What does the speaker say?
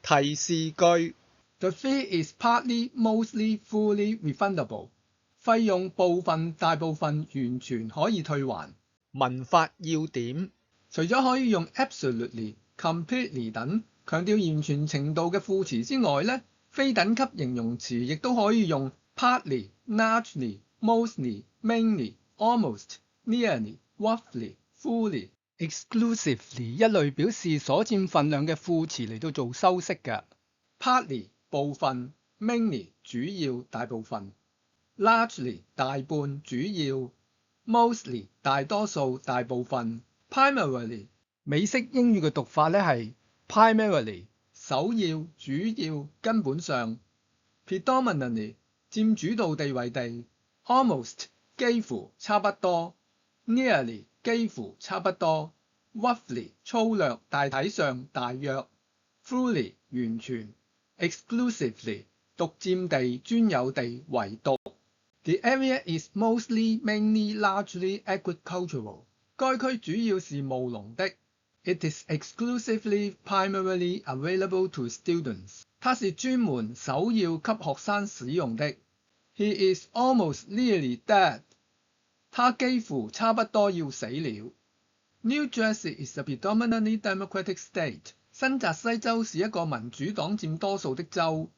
提示句 The fee is partly, mostly, fully refundable. 費用部分、大部分完全可以退還。文法要點除咗可以用 absolutely、completely 等強調完全程度嘅副詞之外呢，非等級形容詞亦都可以用 partly、largely、mostly、mainly、almost、nearly、roughly、fully、exclusively 一類表示所佔份量嘅副詞嚟到做修飾嘅。partly 部分 mainly 主要大部分 largely 大半主要 mostly 大多數大部分 primarily 美式英語嘅讀法咧係 primarily 首要主要根本上 predominantly 佔主導地位地 almost 幾乎差不多 nearly 幾乎差不多 roughly 粗略大體上大約 fully 完全 exclusively 獨佔地專有地唯獨。The area is mostly, mainly, largely agricultural. 該區主要是務農的。It is exclusively, primarily available to students. 它是專門首要給學生使用的。He is almost nearly dead. 他幾乎差不多要死了。New Jersey is a predominantly Democratic state. 新澤西州是一個民主黨佔多數的州。